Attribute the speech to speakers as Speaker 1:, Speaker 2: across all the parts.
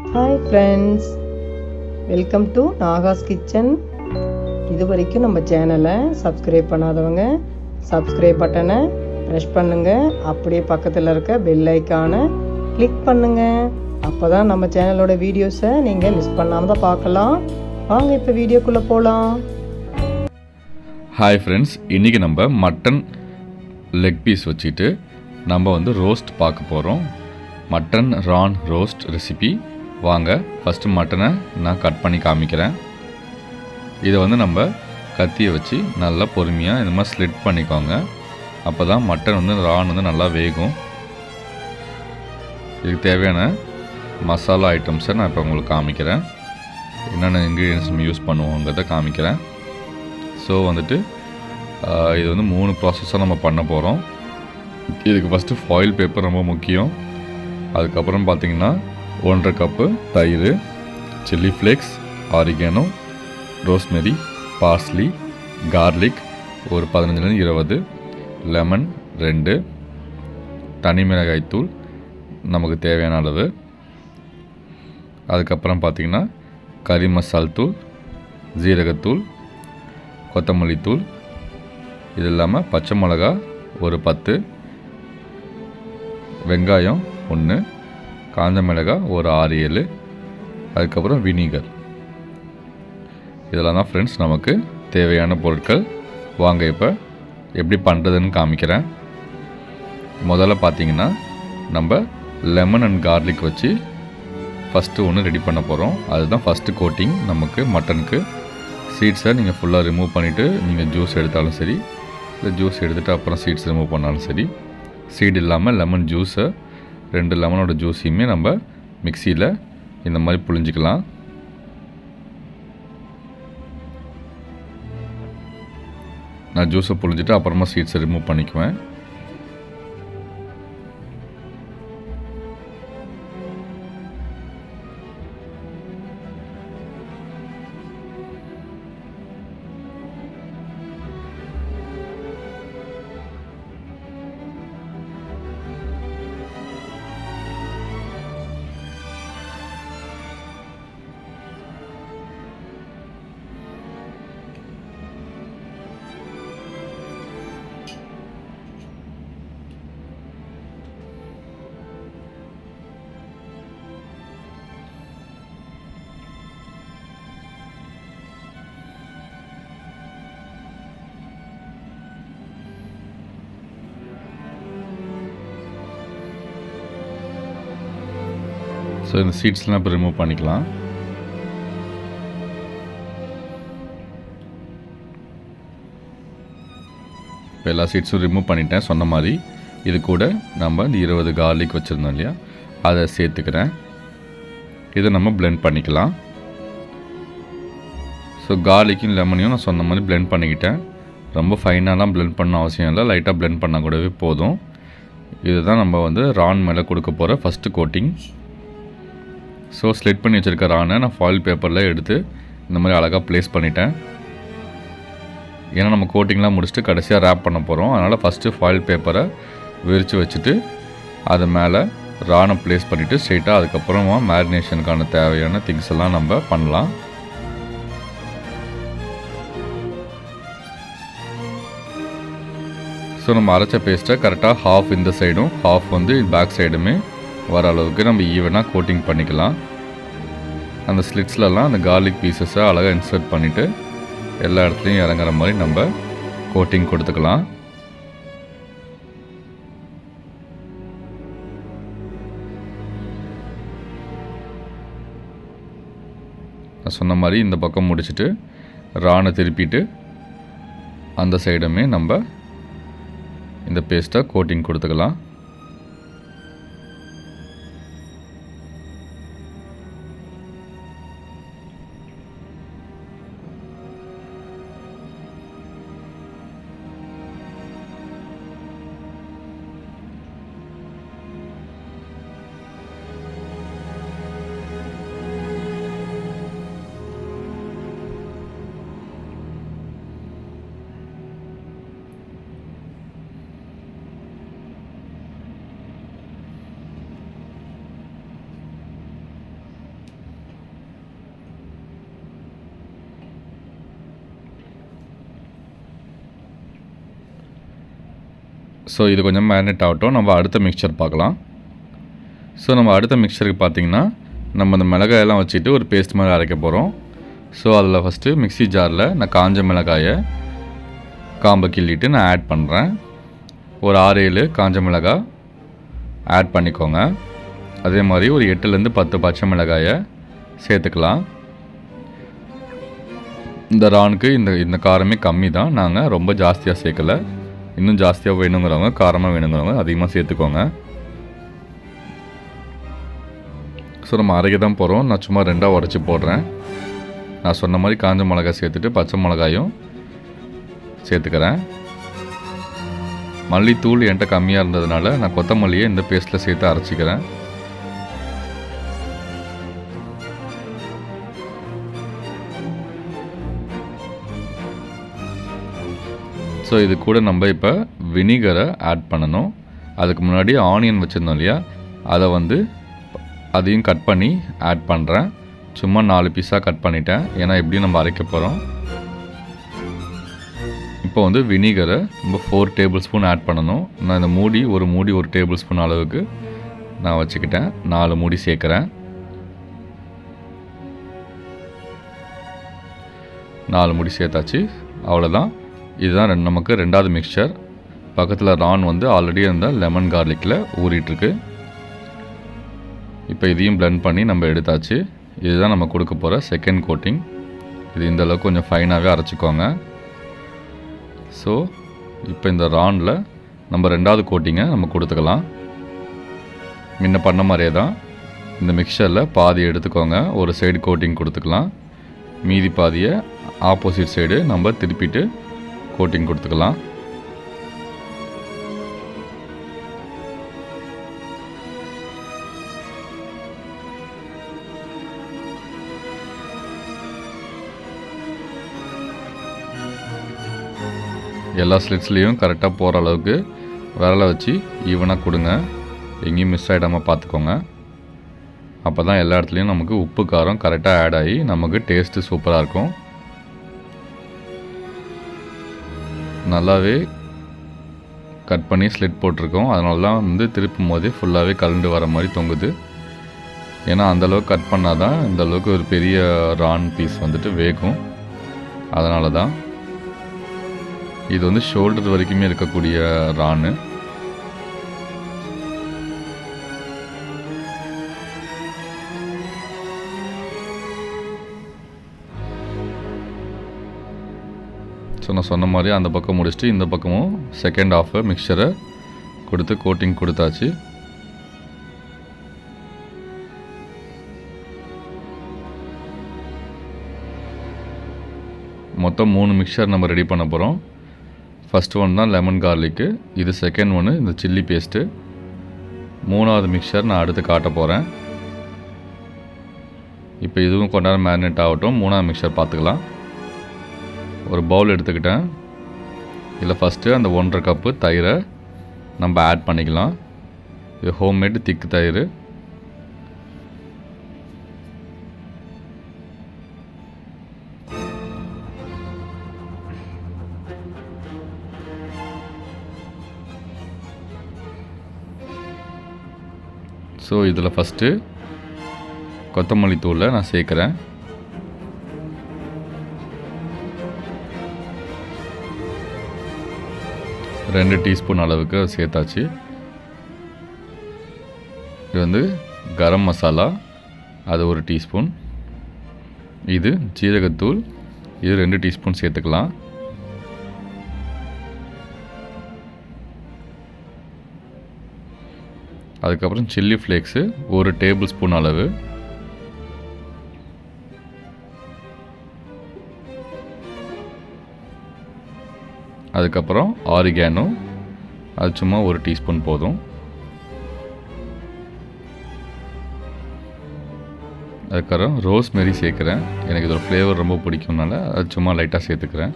Speaker 1: Hi friends, welcome to Nahash kitchen. இது வரைக்கும் நம்ம சேனலை சப்ஸ்கிரைப் பண்ணாதவங்க சப்ஸ்கிரைப் பட்டனை ப்ரெஸ் பண்ணுங்கள். அப்படியே பக்கத்தில் இருக்க பெல் ஐக்கானை கிளிக் பண்ணுங்கள். அப்போ தான் நம்ம சேனலோட வீடியோஸை நீங்கள் மிஸ் பண்ணாமல் தான் பார்க்கலாம். வாங்க இப்போ வீடியோக்குள்ளே போகலாம்.
Speaker 2: ஹாய் ஃப்ரெண்ட்ஸ், இன்றைக்கி நம்ம மட்டன் லெக் பீஸ் வச்சுட்டு நம்ம ரோஸ்ட் பார்க்க போகிறோம். Mutton Ron roast recipe. வாங்க ஃபஸ்ட்டு மட்டனை நான் கட் பண்ணி காமிக்கிறேன். இதை நம்ம கத்தியை வச்சு நல்லா பொறுமையாக இந்த மாதிரி ஸ்லிட் பண்ணிக்கோங்க. அப்போ தான் மட்டன் ரான் நல்லா வேகும். இதுக்கு தேவையான மசாலா ஐட்டம்ஸை நான் இப்போ உங்களுக்கு காமிக்கிறேன். என்னென்ன இன்க்ரீடியன்ஸ் நம்ம யூஸ் பண்ணுவோங்கிறத காமிக்கிறேன். ஸோ இது 3 ப்ராசஸாக நம்ம பண்ண போகிறோம். இதுக்கு ஃபஸ்ட்டு ஃபாயில் பேப்பர் ரொம்ப முக்கியம். அதுக்கப்புறம் பார்த்திங்கன்னா 1.5 கப்பு தயிர், chilli flakes, oregano, rosemary, parsley, garlic ஒரு 15-20, லெமன் 2, தனி மிளகாய் தூள் நமக்கு தேவையான அளவு. அதுக்கப்புறம் பார்த்திங்கன்னா கறி மசால் தூள், ஜீரகத்தூள், கொத்தமல்லி தூள், இது இல்லாமல் பச்சை மிளகா ஒரு 10, வெங்காயம் 1, காஞ்ச மிளகாய் ஒரு 6-7, அதுக்கப்புறம் வினிகர். இதெல்லாம் தான் ஃப்ரெண்ட்ஸ் நமக்கு தேவையான பொருட்கள். வாங்க இப்போ எப்படி பண்ணுறதுன்னு காமிக்கிறேன். முதல்ல பார்த்திங்கன்னா நம்ம லெமன் அண்ட் கார்லிக் வச்சு ஃபஸ்ட்டு ஒன்று ரெடி பண்ண போகிறோம். அதுதான் ஃபஸ்ட்டு கோட்டிங் நமக்கு மட்டனுக்கு. சீட்ஸை நீங்கள் ஃபுல்லாக ரிமூவ் பண்ணிவிட்டு நீங்கள் ஜூஸ் எடுத்தாலும் சரி, இல்லை ஜூஸ் எடுத்துகிட்டு அப்புறம் சீட்ஸ் ரிமூவ் பண்ணாலும் சரி. சீடு இல்லாமல் லெமன் ஜூஸை 2 லெமனோட ஜூஸையுமே நம்ம மிக்சியில் இந்த மாதிரி புழிஞ்சிக்கலாம். நான் ஜூஸை புழிஞ்சிட்டு அப்புறமா சீட்ஸை ரிமூவ் பண்ணிக்குவேன். ஸோ இந்த சீட்ஸ்லாம் இப்போ ரிமூவ் பண்ணிக்கலாம். இப்போ எல்லா சீட்ஸும் ரிமூவ் பண்ணிட்டேன். சொன்ன மாதிரி இது கூட நம்ம இந்த 20 கார்லிக் வச்சுருந்தோம் இல்லையா, அதை சேர்த்துக்கிறேன். இதை நம்ம பிளெண்ட் பண்ணிக்கலாம். ஸோ கார்லிக்கும் லெமனையும் நான் சொன்ன மாதிரி பிளெண்ட் பண்ணிக்கிட்டேன். ரொம்ப ஃபைனாலாம் பிளெண்ட் பண்ண அவசியம் இல்லை, லைட்டாக பிளெண்ட் பண்ணால் கூடவே போதும். இதுதான் நம்ம ரான் மேலே கொடுக்க போகிற ஃபஸ்ட்டு கோட்டிங். ஸோ ஸ்லிட் பண்ணி வச்சுருக்க ரானை நான் ஃபாயில் பேப்பரில் எடுத்து இந்த மாதிரி அழகாக ப்ளேஸ் பண்ணிட்டேன். ஏன்னா நம்ம கோட்டிங்லாம் முடிச்சுட்டு கடைசியாக ரேப் பண்ண போகிறோம். அதனால் ஃபஸ்ட்டு ஃபாயில் பேப்பரை விரித்து வச்சுட்டு அது மேலே ரானை ப்ளேஸ் பண்ணிவிட்டு ஸ்ட்ரெயிட்டாக அதுக்கப்புறமா மேரினேஷனுக்கான தேவையான திங்ஸ் எல்லாம் நம்ம பண்ணலாம். ஸோ நம்ம அரைச்ச பேஸ்ட்டை கரெக்டாக ஹாஃப் இந்த சைடும் ஹாஃப் பேக் சைடுமே வர அளவுக்கு நம்ம ஈவனாக கோட்டிங் பண்ணிக்கலாம். அந்த ஸ்லிட்ஸ்லலாம் அந்த கார்லிக் பீசஸை அழகாக இன்சர்ட் பண்ணிவிட்டு எல்லா இடத்துலையும் இறங்குற மாதிரி நம்ம கோட்டிங் கொடுத்துக்கலாம். நான் சொன்ன மாதிரி இந்த பக்கம் முடிச்சுட்டு ரானை திருப்பிட்டு அந்த சைடுமே நம்ம இந்த பேஸ்ட்டை கோட்டிங் கொடுத்துக்கலாம். ஸோ இது கொஞ்சம் மேரினேட் ஆகட்டும். நம்ம அடுத்த மிக்சர் பார்க்கலாம். ஸோ நம்ம அடுத்த மிக்சருக்கு பார்த்திங்கன்னா நம்ம அந்த மிளகாயெல்லாம் வச்சுட்டு ஒரு பேஸ்ட் மாதிரி அரைக்க போகிறோம். ஸோ அதில் ஃபஸ்ட்டு மிக்ஸி ஜாரில் நான் காஞ்ச மிளகாயை காம்பை கிள்ளிட்டு நான் ஆட் பண்ணுறேன். ஒரு 6-7 காஞ்ச மிளகாய் ஆட் பண்ணிக்கோங்க. அதே மாதிரி ஒரு 8-10 பச்சை மிளகாயை சேர்த்துக்கலாம். இந்த ரானுக்கு இந்த காரமே கம்மி தான். நாங்கள் ரொம்ப ஜாஸ்தியாக சேர்க்கலை. இன்னும் ஜாஸ்தியாக வேணுங்கிறவங்க, காரமாக வேணுங்கிறவங்க அதிகமாக சேர்த்துக்கோங்க. ஸோ நம்ம அரைக்க தான் போகிறோம். நான் சும்மா 2ஆக உடச்சி போடுறேன். நான் சொன்ன மாதிரி காஞ்ச மிளகாய் சேர்த்துட்டு பச்சை மிளகாயும் சேர்த்துக்கிறேன். மல்லித்தூள் என்கிட்ட கம்மியாக இருந்ததுனால நான் கொத்தமல்லியை இந்த பேஸ்ட்டில் சேர்த்து அரைச்சிக்கிறேன். ஸோ இது கூட நம்ம இப்போ வினிகரை ஆட் பண்ணணும். அதுக்கு முன்னாடி ஆனியன் வச்சுருந்தோம் இல்லையா, அதையும் கட் பண்ணி ஆட் பண்ணுறேன். சும்மா 4 பீஸாக கட் பண்ணிட்டேன், ஏன்னா எப்படியும் நம்ம அரைக்க போகிறோம். இப்போ வினிகரை நம்ம 4 டேபிள் ஸ்பூன் ஆட் பண்ணணும். நான் இந்த மூடி ஒரு டேபிள் ஸ்பூன் அளவுக்கு நான் வச்சுக்கிட்டேன். 4 மூடி சேர்க்குறேன். 4 மூடி சேர்த்தாச்சு. அவ்வளோதான். இதுதான் நமக்கு 2வது மிக்சர். பக்கத்தில் ரான் ஆல்ரெடி அந்த லெமன் கார்லிக்கில் ஊறிட்டுருக்கு. இப்போ இதையும் பிளெண்ட் பண்ணி நம்ம எடுத்தாச்சு. இதுதான் நம்ம கொடுக்க போகிற செகண்ட் கோட்டிங். இது இந்த அளவுக்கு கொஞ்சம் ஃபைனாகவே அரைச்சிக்கோங்க. ஸோ இப்போ இந்த ரானில் நம்ம 2வது கோட்டிங்கை நம்ம கொடுத்துக்கலாம். முன்ன பண்ண மாதிரியே தான் இந்த மிக்சரில் பாதி எடுத்துக்கோங்க. ஒரு சைடு கோட்டிங் கொடுத்துக்கலாம். மீதி பாதியை ஆப்போசிட் சைடு நம்ம திருப்பிட்டு கோட்டிங் கொடுத்துக்கலாம். எல்லா ஸ்லிட்ஸ்லேயும் கரெக்டாக போகிற அளவுக்கு விரலை வச்சு ஈவனாக கொடுங்க. எங்கேயும் மிஸ் ஆகிடாமல் பார்த்துக்கோங்க. அப்போ தான் எல்லா இடத்துலையும் நமக்கு உப்பு காரம் கரெக்டாக ஆட் ஆகி நமக்கு டேஸ்ட்டு சூப்பராக இருக்கும். நல்லாவே கட் பண்ணி ஸ்லிட் போட்டிருக்கோம். அதனால தான் திருப்பும் போதே ஃபுல்லாகவே கலந்து வர மாதிரி தொங்குது. ஏன்னா அந்தளவுக்கு கட் பண்ணால் தான் இந்தளவுக்கு ஒரு பெரிய ரான் பீஸ் வேகும். அதனால தான் இது ஷோல்டர் வரைக்குமே இருக்கக்கூடிய ரானு. ஸோ நான் சொன்ன மாதிரி அந்த பக்கம் முடிச்சுட்டு இந்த பக்கமும் செகண்ட் ஹாஃப் மிக்சரை கொடுத்து கோட்டிங் கொடுத்தாச்சு. மொத்தம் 3 மிக்சர் நம்ம ரெடி பண்ண போகிறோம். ஃபஸ்ட் ஒன் தான் லெமன் கார்லிக்கு, இது செகண்ட் ஒன்று இந்த சில்லி பேஸ்ட்டு, 3வது மிக்சர் நான் அடுத்து காட்ட போகிறேன். இப்போ இதுவும் கொஞ்ச நேரம் மேரினேட் ஆகட்டும். 3வது மிக்சர் பார்த்துக்கலாம். ஒரு பவுல் எடுத்துக்கிட்டேன். இதில் ஃபஸ்ட்டு அந்த 1.5 கப்பு தயிரை நம்ம ஆட் பண்ணிக்கலாம். இது ஹோம்மேடு திக்கு தயிர். ஸோ இதில் ஃபஸ்ட்டு கொத்தமல்லி தூளை நான் சேர்க்குறேன். ரெண்டு டீஸ்பூன் அளவுக்கு சேர்த்தாச்சு. இது கரம் மசாலா, அது 1 டீஸ்பூன். இது ஜீரகத்தூள், இது 2 டீஸ்பூன் சேர்த்துக்கலாம். அதுக்கப்புறம் சில்லி ஃப்ளேக்ஸு 1 டேபிள் ஸ்பூன் அளவு. அதுக்கப்புறம் ஆரிகானோ, அது சும்மா 1 டீஸ்பூன் போதும். அதுக்கப்புறம் ரோஸ்மெரி சேர்க்குறேன். எனக்கு இதோட ஃப்ளேவர் ரொம்ப பிடிக்கும்னால அது சும்மா லைட்டாக சேர்த்துக்கிறேன்.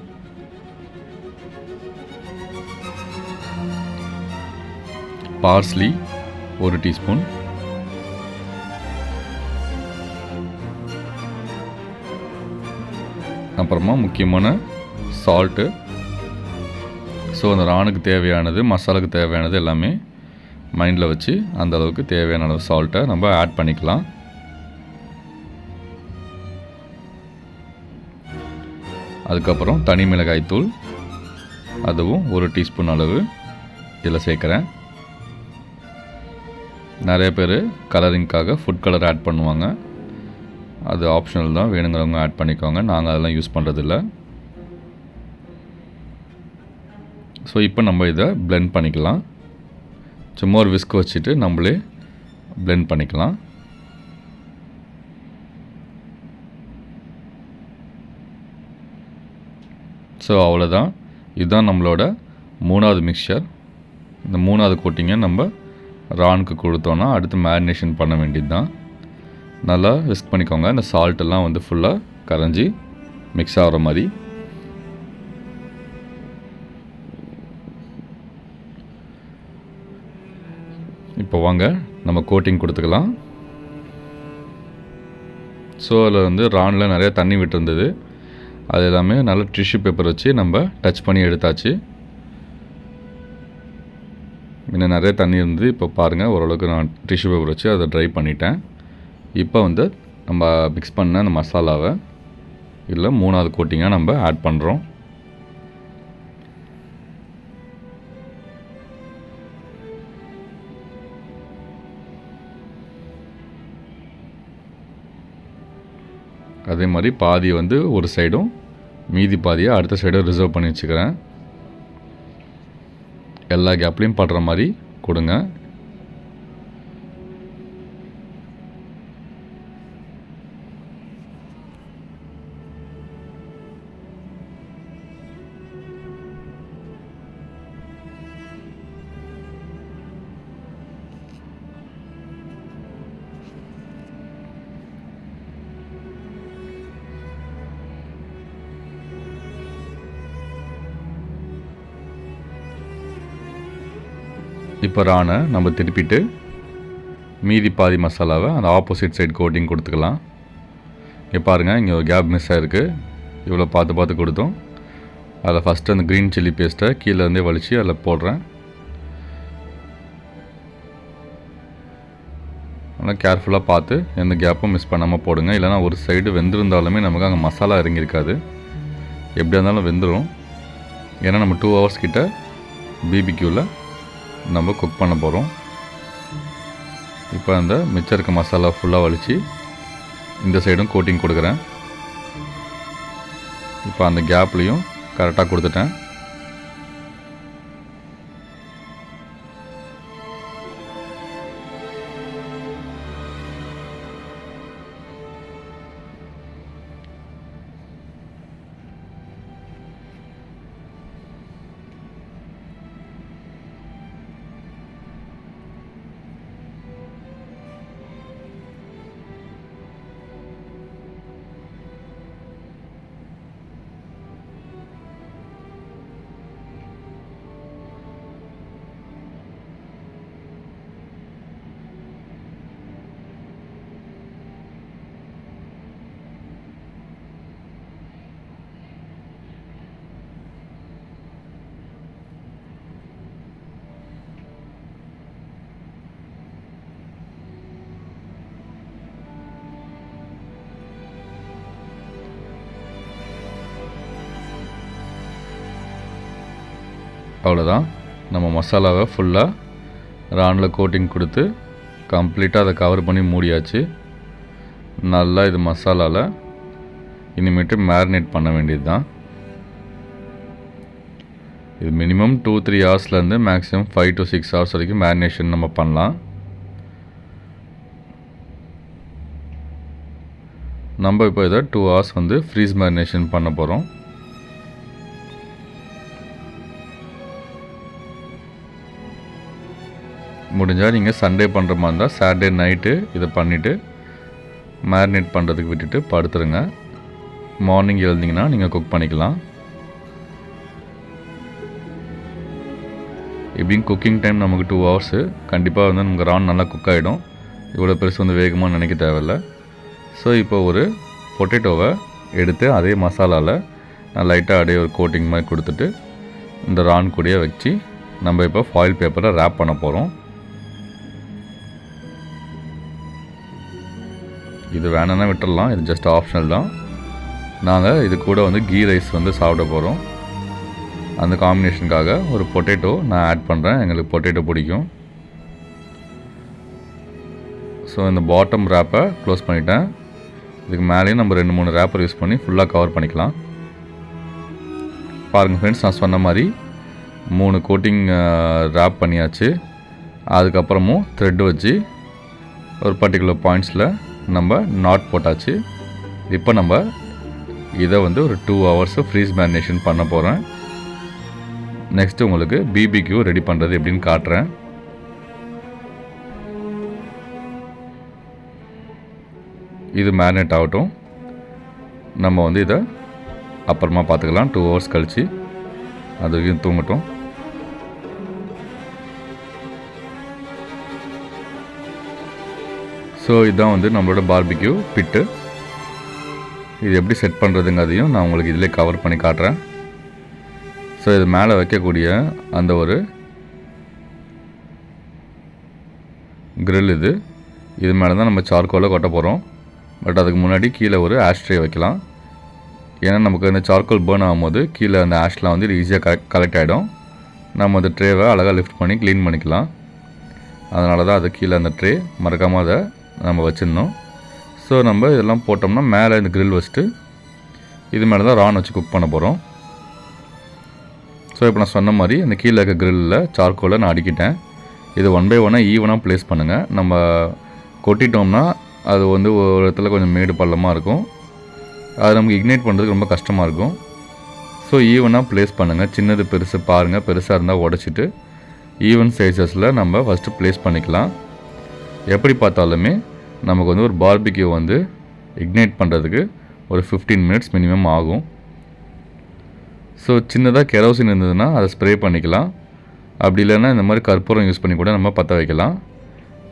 Speaker 2: Parsley 1 teaspoon. அப்புறமா முக்கியமான சால்ட்டு. ஸோ ஸோ அந்த ரானுக்கு தேவையானது, மசாலாவுக்கு தேவையானது எல்லாமே மைண்டில் வச்சு அந்த அளவுக்கு தேவையான அளவு சால்ட்டை நம்ம ஆட் பண்ணிக்கலாம். அதுக்கப்புறம் தனி மிளகாய் தூள், அதுவும் 1 டீஸ்பூன் அளவு இதில் சேர்க்குறேன். நிறைய பேர் கலரிங்காக ஃபுட் கலர் ஆட் பண்ணுவாங்க. அது ஆப்ஷனல் தான், வேணுங்கிறவங்க ஆட் பண்ணிக்கோங்க. நாங்கள் அதெல்லாம் யூஸ் பண்ணுறதில்ல. ஸோ இப்போ நம்ம இதை பிளெண்ட் பண்ணிக்கலாம். சும்மா ஒரு விஸ்க் வச்சுட்டு நம்மளே பிளெண்ட் பண்ணிக்கலாம். ஸோ அவ்வளோதான். இதுதான் நம்மளோட 3வது மிக்சர். இந்த 3வது கோட்டிங்கை நம்ம ரானுக்கு கொடுத்தோன்னா அடுத்து மேரினேஷன் பண்ண வேண்டியது தான். நல்லா விஸ்க் பண்ணிக்கோங்க. இந்த சால்ட்டெல்லாம் வந்து ஃபுல்லாக கரைஞ்சி மிக்ஸ் ஆகிற மாதிரி. இப்போ வாங்க நம்ம கோட்டிங் கொடுத்துக்கலாம். ஸோ அதில் வந்து ரானில் நிறையா தண்ணி விட்டுருந்தது. அது எல்லாமே நல்லா டிஷ்யூ பேப்பர் வச்சு நம்ம டச் பண்ணி எடுத்தாச்சு. இன்னும் நிறைய தண்ணி இருந்தது. இப்போ பாருங்கள், ஓரளவுக்கு நான் டிஷ்யூ பேப்பர் வச்சு அதை ட்ரை பண்ணிட்டேன். இப்போ வந்து நம்ம மிக்ஸ் பண்ண அந்த மசாலாவை இதில் 3வது கோட்டிங்காக நம்ம ஆட் பண்ணுறோம். அதே மாதிரி பாதி வந்து ஒரு சைடும், மீதி பாதியை அடுத்த சைடும் ரிசர்வ் பண்ணி வச்சுக்கிறேன். எல்லா கேப்லேயும் படுற மாதிரி கொடுங்க. இப்போ ரானை நம்ம திருப்பிட்டு மீதி பாதி மசாலாவை அந்த ஆப்போசிட் சைடு கோட்டிங் கொடுத்துக்கலாம். இங்கே பாருங்கள், இங்கே ஒரு கேப் மிஸ் ஆகிருக்கு. இவ்வளோ பார்த்து பார்த்து கொடுத்தோம். அதில் ஃபஸ்ட்டு அந்த க்ரீன் சில்லி பேஸ்ட்டை கீழே இருந்தே வலித்து அதில் போடுறேன். ஆனால் கேர்ஃபுல்லாக பார்த்து எந்த கேப்பும் மிஸ் பண்ணாமல் போடுங்க. இல்லைனா ஒரு சைடு வெந்திருந்தாலுமே நமக்கு அங்கே மசாலா இறங்கியிருக்காது. எப்படியா இருந்தாலும் வெந்துடும். ஏன்னா நம்ம 2 hours கிட்ட பிபிக்யூவில் நம்ம குக் பண்ண போகிறோம். இப்போ அந்த மிச்சம் இருக்க மசாலா ஃபுல்லாக வலித்து இந்த சைடும் கோட்டிங் கொடுக்குறேன். இப்போ அந்த கேப்லேயும் கரெக்டாக கொடுத்துட்டேன். அவ்வளோதான். நம்ம மசாலாவை ஃபுல்லாக ரானில் கோட்டிங் கொடுத்து கம்ப்ளீட்டாக அதை கவர் பண்ணி மூடியாச்சு. நல்லா இது மசாலாவில் இனிமேட்டு மேரினேட் பண்ண வேண்டியது தான். இது மினிமம் 2-3 ஹவர்ஸ்லேருந்து மேக்ஸிமம் 5 to 6 hours வரைக்கும் மேரினேஷன் நம்ம பண்ணலாம். நம்ம இப்போ இதை 2 hours வந்து ஃப்ரீஸ் மேரினேஷன் பண்ண போகிறோம். முடிஞ்சால் நீங்கள் சண்டே பண்ணுற மாதிரி இருந்தால் சாட்டர்டே நைட்டு இதை பண்ணிவிட்டு மேரினேட் பண்ணுறதுக்கு விட்டுட்டு படுத்துருங்க. மார்னிங் எழுந்திங்கன்னா நீங்கள் குக் பண்ணிக்கலாம். இப்படின்னு குக்கிங் டைம் நமக்கு 2 hours. கண்டிப்பாக வந்து நமக்கு ரான் நல்லா குக் ஆகிடும். இவ்வளோ பெருசு வந்து வேகமாக நினைக்க தேவையில்லை. ஸோ இப்போ ஒரு பொட்டேட்டோவை எடுத்து அதே மசாலாவில் நான் லைட்டாக அப்படியே ஒரு கோட்டிங் மாதிரி கொடுத்துட்டு இந்த ரான் கூடயே வச்சு நம்ம இப்போ ஃபாயில் பேப்பரை ரேப் பண்ண போகிறோம். இது வேணும்னா விட்டுடலாம், இது ஜஸ்ட் ஆப்ஷனல் தான். நாங்கள் இது கூட வந்து கீ ரைஸ் வந்து சாப்பிட போகிறோம். அந்த காம்பினேஷனுக்காக ஒரு பொட்டேட்டோ நான் ஆட் பண்ணுறேன். எங்களுக்கு பொட்டேட்டோ பிடிக்கும். ஸோ இந்த பாட்டம் ரேப்பை க்ளோஸ் பண்ணிட்டேன். இதுக்கு மேலேயும் நம்ம 2-3 ரேப்பர் யூஸ் பண்ணி ஃபுல்லாக கவர் பண்ணிக்கலாம். பாருங்கள் ஃப்ரெண்ட்ஸ், நான் சொன்ன மாதிரி 3 கோட்டிங் ரேப் பண்ணியாச்சு. அதுக்கப்புறமும் த்ரெட் வச்சு ஒரு பர்டிகுலர் பாயிண்ட்ஸில் நம்ம நாட் போட்டாச்சு. இப்போ நம்ம இதை வந்து ஒரு 2 ஹவர்ஸ் ஃப்ரீஸ் மேரினேஷன் பண்ண போகிறேன். நெக்ஸ்ட்டு உங்களுக்கு பிபிக்யூ ரெடி பண்ணுறது எப்படின்னு காட்டுறேன். இது மேரினேட் ஆகட்டும். நம்ம வந்து இதை அப்புறமா பார்த்துக்கலாம். 2 ஹவர்ஸ் கழித்து அது வரைக்கும் தூங்கட்டும். ஸோ இதுதான் வந்து நம்மளோட பார்பிக்யூ பிட்டு. இது எப்படி செட் பண்ணுறதுங்கிறதையும் நான் உங்களுக்கு இதிலே கவர் பண்ணி காட்டுறேன். ஸோ இது மேலே வைக்கக்கூடிய அந்த ஒரு கிரில் இது மேலே தான் நம்ம சார்கோலை கொட்ட போகிறோம். பட் அதுக்கு முன்னாடி கீழே ஒரு ஆஷ்ட்ரே வைக்கலாம். ஏன்னா நமக்கு அந்த சார்கோல் பேர்ன் ஆகும்போது கீழே அந்த ஆஷ்லாம் வந்து ஈஸியாக கலெக்ட் ஆகிடும். நம்ம அந்த ட்ரேவை அழகாக லிஃப்ட் பண்ணி க்ளீன் பண்ணிக்கலாம். அதனால தான் அது கீழே அந்த ட்ரே மறக்காமல் அதை நம்ம வச்சிடணும். ஸோ நம்ம இதெல்லாம் போட்டோம்னா மேலே இந்த கிரில் வச்சுட்டு இது மேலே தான் ரான் வச்சு குக் பண்ண போகிறோம். ஸோ இப்போ நான் சொன்ன மாதிரி இந்த கீழே இருக்க கிரில்லில் சார்கோலை நான் அடிக்கிட்டேன். இது 1 by 1 ஈவனாக ப்ளேஸ் பண்ணுங்கள். நம்ம கொட்டிட்டோம்னா அது வந்து ஒரு இடத்துல கொஞ்சம் மேடு பள்ளமாக இருக்கும். அது நமக்கு இக்னைட் பண்ணுறதுக்கு ரொம்ப கஷ்டமாக இருக்கும். ஸோ ஈவனாக ப்ளேஸ் பண்ணுங்கள். சின்னது பெருசு பாருங்கள், பெருசாக இருந்தால் உடச்சிட்டு ஈவன் சைஸஸில் நம்ம ஃபஸ்ட்டு ப்ளேஸ் பண்ணிக்கலாம். எப்படி பார்த்தாலுமே நமக்கு வந்து ஒரு பார்பிக்யூ வந்து இக்னைட் பண்ணுறதுக்கு ஒரு 15 minutes மினிமம் ஆகும். ஸோ சின்னதாக கெரோசின் இருந்ததுன்னா அதை ஸ்ப்ரே பண்ணிக்கலாம். அப்படி இல்லைன்னா இந்த மாதிரி கற்பூரம் யூஸ் பண்ணி கூட நம்ம பற்ற வைக்கலாம்.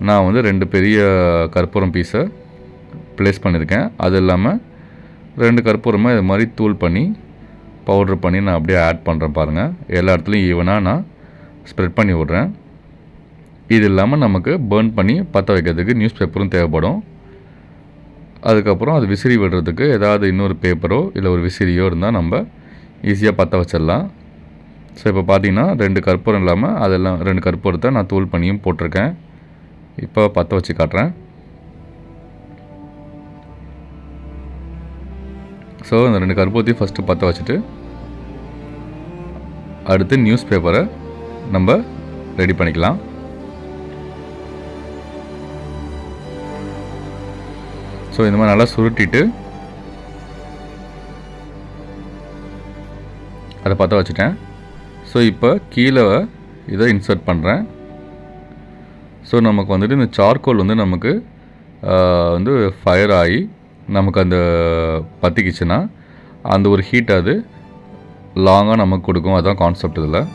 Speaker 2: நான் வந்து 2 பெரிய கற்பூரம் பீஸை ப்ளேஸ் பண்ணியிருக்கேன். அது இல்லாமல் 2 கற்பூரமாக இது மாதிரி தூள் பண்ணி பவுட்ரு பண்ணி நான் அப்படியே ஆட் பண்ணுறேன். பாருங்கள், எல்லா இடத்துலையும் ஈவனாக நான் ஸ்ப்ரெட் பண்ணி விட்றேன். இது இல்லாமல் நமக்கு பேர்ன் பண்ணி பற்ற வைக்கிறதுக்கு நியூஸ் பேப்பரும் தேவைப்படும். அதுக்கப்புறம் அது விசிறி விடுறதுக்கு ஏதாவது இன்னொரு பேப்பரோ இல்லை ஒரு விசிறியோ இருந்தால் நம்ம ஈஸியாக பற்ற வச்சிடலாம். ஸோ இப்போ பார்த்தீங்கன்னா 2 கற்பூரம் இல்லாமல் அதெல்லாம் 2 கற்பூரத்தை நான் தூள் பண்ணியும் போட்டிருக்கேன். இப்போ பற்ற வச்சு காட்டுறேன். ஸோ இந்த 2 கற்பூரத்தையும் ஃபஸ்ட்டு பற்ற வச்சுட்டு அடுத்து நியூஸ் பேப்பரை நம்ம ரெடி பண்ணிக்கலாம். ஸோ இந்த மாதிரி நல்லா சுருட்டிட்டு அதை பற்ற வச்சுட்டேன். ஸோ இப்போ கீழே இதை இன்சர்ட் பண்ணுறேன். ஸோ நமக்கு வந்துட்டு இந்த சார்கோல் வந்து நமக்கு வந்து ஃபயர் ஆகி நமக்கு அந்த பற்றிக்கிச்சுன்னா அந்த ஒரு ஹீட் அது லாங்காக நமக்கு கொடுக்கும். அதுதான் கான்செப்ட் இதில்.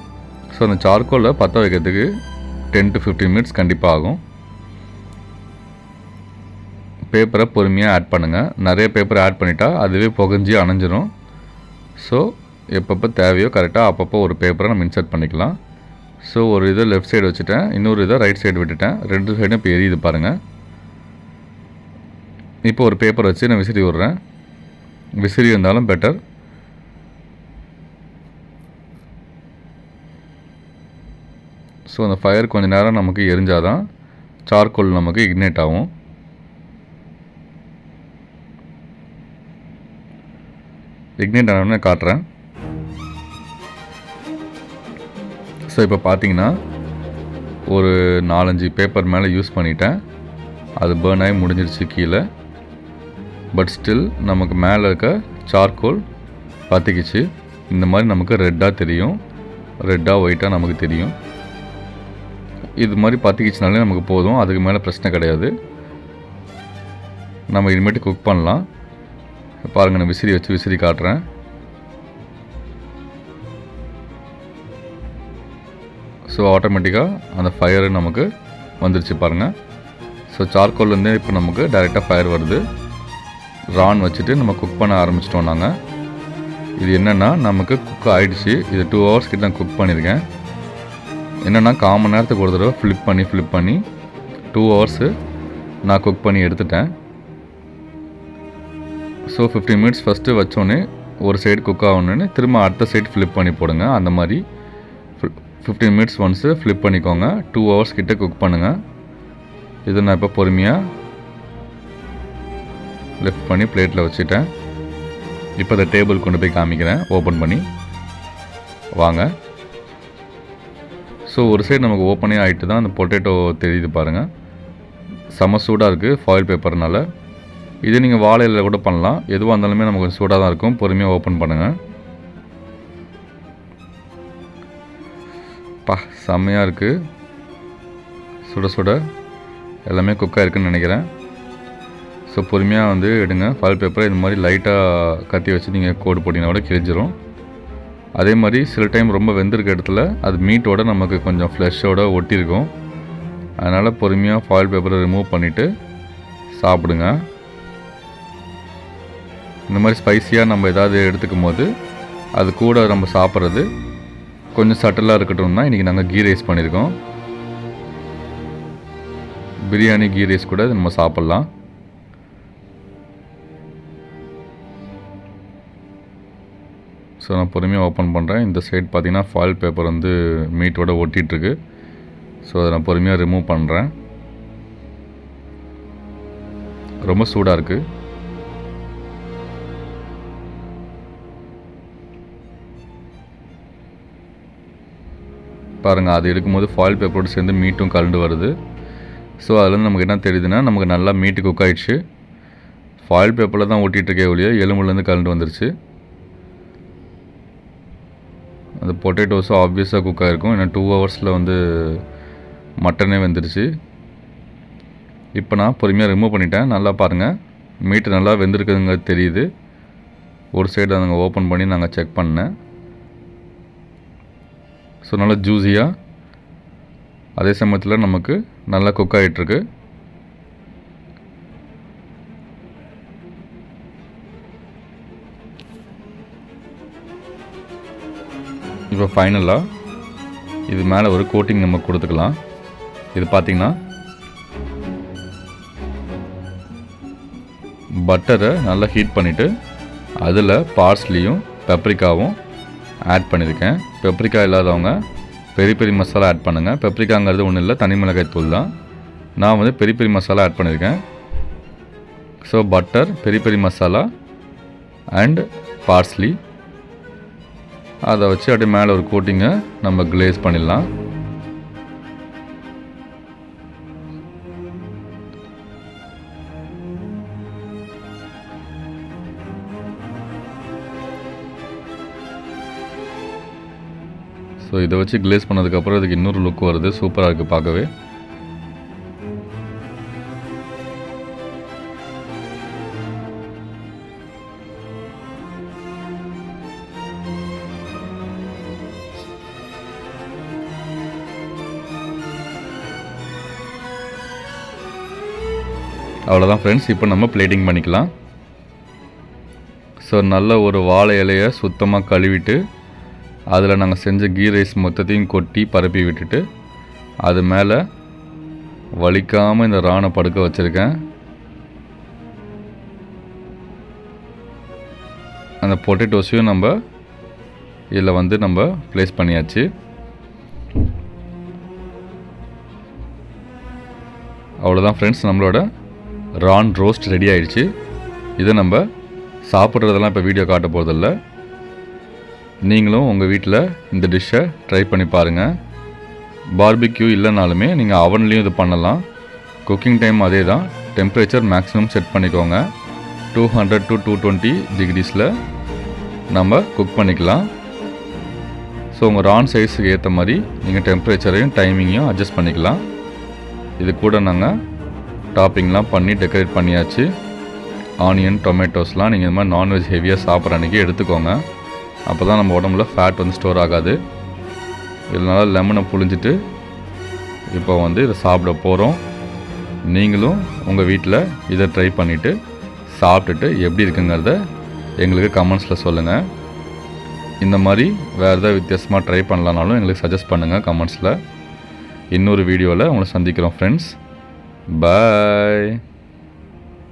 Speaker 2: ஸோ அந்த சார்கோலை பற்ற வைக்கிறதுக்கு 10 to 15 minutes கண்டிப்பாக ஆகும். பேப்பரை பொறுமையாக ஆட் பண்ணுங்கள். நிறைய பேப்பரை ஆட் பண்ணிட்டா அதுவே புகஞ்சி அணைஞ்சிரும். ஸோ எப்பப்போ தேவையோ கரெக்டாக அப்பப்போ ஒரு பேப்பரை நம்ம இன்சர்ட் பண்ணிக்கலாம். ஸோ ஒரு இதை லெஃப்ட் சைடு வச்சுட்டேன், இன்னொரு இதை ரைட் சைடு விட்டுட்டேன். 2 சைடும் இப்போ எரியுது பாருங்கள். இப்போ ஒரு பேப்பர் வச்சு நான் விசிறி விட்றேன். விசிறி இருந்தாலும் பெட்டர். ஸோ அந்த ஃபயர் கொஞ்சம் நேரம் நமக்கு எரிஞ்சாதான் சார்கோல் நமக்கு இக்னைட் ஆகும். இக்னைட் ஆனோடனே காட்டுறேன். ஸோ இப்போ பார்த்தீங்கன்னா ஒரு 4-5 பேப்பர் மேலே யூஸ் பண்ணிட்டேன். அது பேர்ன் ஆகி முடிஞ்சிருச்சு கீழே. பட் ஸ்டில் நமக்கு மேலே இருக்க சார்கோல் பற்றிக்கிச்சு. இந்த மாதிரி நமக்கு ரெட்டாக தெரியும், ரெட்டாக ஒயிட்டாக நமக்கு தெரியும். இது மாதிரி பற்றிக்கிச்சுனாலே நமக்கு போதும், அதுக்கு மேலே பிரச்சனை கிடையாது. நம்ம இனிமேட்டு குக் பண்ணலாம். பாருங்கள், நான் விசிறி வச்சு விசிறி காட்டுறேன். ஸோ ஆட்டோமேட்டிக்காக அந்த ஃபயரு நமக்கு வந்துடுச்சு பாருங்கள். ஸோ சார்கோல்லேருந்து இப்போ நமக்கு டைரெக்டாக ஃபயர் வருது. ரான் வச்சுட்டு நம்ம குக் பண்ண ஆரம்பிச்சிட்டோம் நாங்கள். இது என்னென்னா நமக்கு குக் ஆகிடுச்சு. இது 2 ஹவர்ஸ் கிட்ட நான் குக் பண்ணியிருக்கேன். என்னென்னா 1/4 மணி நேரத்துக்கு ஒரு தடவை ஃப்ளிப் பண்ணி 2 ஹவர்ஸு நான் குக் பண்ணி எடுத்துட்டேன். ஸோ 15 மினிட்ஸ் ஃபஸ்ட்டு வச்சோன்னே ஒரு சைடு குக் ஆகணுன்னு திரும்ப அடுத்த சைடு ஃப்ளிப் பண்ணி போடுங்க. அந்த மாதிரி 15 மினிட்ஸ் ஒன்ஸு ஃப்ளிப் பண்ணிக்கோங்க. 2 ஹவர்ஸ் கிட்ட குக் பண்ணுங்கள். இதை நான் இப்போ பொறுமையாக லிஃப்ட் பண்ணி பிளேட்டில் வச்சுட்டேன். இப்போ இந்த டேபிள் கொண்டு போய் காமிக்கிறேன் ஓப்பன் பண்ணி. வாங்க. ஸோ ஒரு சைடு நமக்கு ஓப்பனே ஆகிட்டு தான் அந்த பொட்டேட்டோ தெரியுது பாருங்கள். செம சூடாக இருக்குது ஃபாயில் பேப்பர்னால. இது நீங்கள் வாழை இலையில் கூட பண்ணலாம். எதுவாக இருந்தாலுமே நமக்கு கொஞ்சம் சூடாக தான் இருக்கும். பொறுமையாக ஓப்பன் பண்ணுங்கள். செம்மையாக இருக்குது. சுட சுட எல்லாமே குக்காக இருக்குதுன்னு நினைக்கிறேன். ஸோ பொறுமையாக வந்து எடுங்க ஃபாயில் பேப்பரை. இது மாதிரி லைட்டாக கத்தி வச்சு நீங்கள் கோடு போட்டிங்கன்னா கூட கிழிஞ்சிரும். அதே மாதிரி சில டைம் ரொம்ப வெந்திருக்க இடத்துல அது மீட்டோட நமக்கு கொஞ்சம் ஃப்ளெஷ்ஷோட ஒட்டியிருக்கும். அதனால் பொறுமையாக ஃபாயில் பேப்பரை ரிமூவ் பண்ணிவிட்டு சாப்பிடுங்க. இந்த மாதிரி ஸ்பைஸியாக நம்ம எதாவது எடுத்துக்கும் போது அது கூட நம்ம சாப்பிட்றது கொஞ்சம் சட்டலாக இருக்கட்டும் தான் இன்றைக்கி நாங்கள் கீ ரைஸ் பண்ணியிருக்கோம். பிரியாணி கீ ரைஸ் கூட நம்ம சாப்பிட்லாம். ஸோ நான் பொறுமையாக ஓப்பன் பண்ணுறேன். இந்த சைடு பார்த்திங்கன்னா ஃபாயில் பேப்பர் வந்து மீட்டோட ஒட்டிகிட்ருக்கு. ஸோ அதை நான் பொறுமையாக ரிமூவ் பண்ணுறேன். ரொம்ப சூடாக இருக்குது. பாருங்கள், அது எடுக்கும்போது ஃபாயில் பேப்பரோடு சேர்ந்து மீட்டும் கலந்து வருது. ஸோ அதுலேருந்து நமக்கு என்ன தெரியுதுன்னா நமக்கு நல்லா மீட்டு குக் ஆகிடுச்சு. ஃபாயில் பேப்பரில் தான் ஒட்டிகிட்ருக்கே ஒழிய எலும்புலேருந்து கலந்து வந்துருச்சு. அந்த பொட்டேட்டோஸும் ஆப்வியஸாக குக் ஆகிருக்கும். ஏன்னா 2 ஹவர்ஸில் வந்து மட்டனே வெந்துருச்சு. இப்போ நான் பொறுமையாக ரிமூவ் பண்ணிட்டேன். நல்லா பாருங்கள், மீட்டு நல்லா வெந்திருக்குதுங்க தெரியுது. ஒரு சைடு நாங்கள் ஓப்பன் பண்ணி நாங்கள் செக் பண்ணேன். ஸோ நல்லா ஜூஸியாக அதே சமயத்தில் நமக்கு நல்லா குக் ஆகிட்டுருக்கு. இப்போ ஃபைனலாக இது மேலே ஒரு கோட்டிங் நம்ம கொடுத்துக்கலாம். இது பார்த்திங்கன்னா பட்டரை நல்லா ஹீட் பண்ணிவிட்டு அதில் பார்ஸ்லியும் பெப்ரிக்காவும் ஆட் பண்ணியிருக்கேன். பெப்ரிக்கா இல்லாதவங்க பெரி பெரி மசாலா ஆட் பண்ணுங்கள். பெப்ரிக்காங்கிறது ஒன்றும் இல்லை, தனி மிளகாய் தூள் தான். நான் வந்து பெரி பெரி மசாலா ஆட் பண்ணியிருக்கேன். So butter, peri peri masala and parsley, அதை வச்சு அப்படியே மேலே ஒரு கோட்டிங்கை நம்ம கிளேஸ் பண்ணிடலாம். ஸோ இதை வச்சு கிளேஸ் பண்ணதுக்கப்புறம் இதுக்கு இன்னொரு லுக் வருது. சூப்பராக இருக்குது பார்க்கவே. அவ்வளோதான் ஃப்ரெண்ட்ஸ். இப்போ நம்ம பிளேட்டிங் பண்ணிக்கலாம். ஸோ நல்ல ஒரு வாழை இலையை சுத்தமாக கழுவிட்டு அதில் நாங்கள் செஞ்ச கீ ரைஸ் மொத்தத்தையும் கொட்டி பரப்பி விட்டுட்டு அது மேலே வலிக்காமல் இந்த ரானை படுக்க வச்சுருக்கேன். அந்த பொட்டேட்டோஸையும் நம்ம இதில் வந்து நம்ம ப்ளேஸ் பண்ணியாச்சு. அவ்வளோதான் ஃப்ரெண்ட்ஸ், நம்மளோட ரான் ரோஸ்ட் ரெடி ஆகிடுச்சு. இதை நம்ம சாப்பிட்றதெல்லாம் இப்போ வீடியோ காட்ட போகிறதில்ல. நீங்களும் உங்கள் வீட்டில் இந்த டிஷ்ஷை ட்ரை பண்ணி பாருங்கள். பார்பிக்யூ இல்லைனாலுமே நீங்கள் அவன்லேயும் இது பண்ணலாம். குக்கிங் டைம் அதே தான். டெம்பரேச்சர் மேக்ஸிமம் செட் பண்ணிக்கோங்க. 200 to 220 டிகிரிஸில் நம்ம குக் பண்ணிக்கலாம். ஸோ உங்கள் ரான் சைஸுக்கு ஏற்ற மாதிரி நீங்கள் டெம்பரேச்சரையும் டைமிங்கையும் அட்ஜஸ்ட் பண்ணிக்கலாம். இது கூட நாங்கள் டாப்பிங்லாம் பண்ணி டெக்கரேட் பண்ணியாச்சு. ஆனியன், டொமேட்டோஸ்லாம் நீங்கள் இந்த மாதிரி நான்வெஜ் ஹெவியாக சாப்பிட்ற அன்றைக்கி எடுத்துக்கோங்க. அப்போ தான் நம்ம உடம்புல ஃபேட் வந்து ஸ்டோர் ஆகாது. இதனால் லெமனை புழிஞ்சிட்டு இப்போ வந்து இதை சாப்பிட போகிறோம். நீங்களும் உங்கள் வீட்டில் இதை ட்ரை பண்ணிவிட்டு சாப்பிட்டுட்டு எப்படி இருக்குங்கிறத எங்களுக்கு கமெண்ட்ஸில் சொல்லுங்கள். இந்த மாதிரி வேறு ஏதாவது வித்தியாசமாக ட்ரை பண்ணலானாலும் எங்களுக்கு சஜஸ்ட் பண்ணுங்கள் கமெண்ட்ஸில். இன்னொரு வீடியோவில் உங்களை சந்திக்கிறோம் ஃப்ரெண்ட்ஸ். பாய்.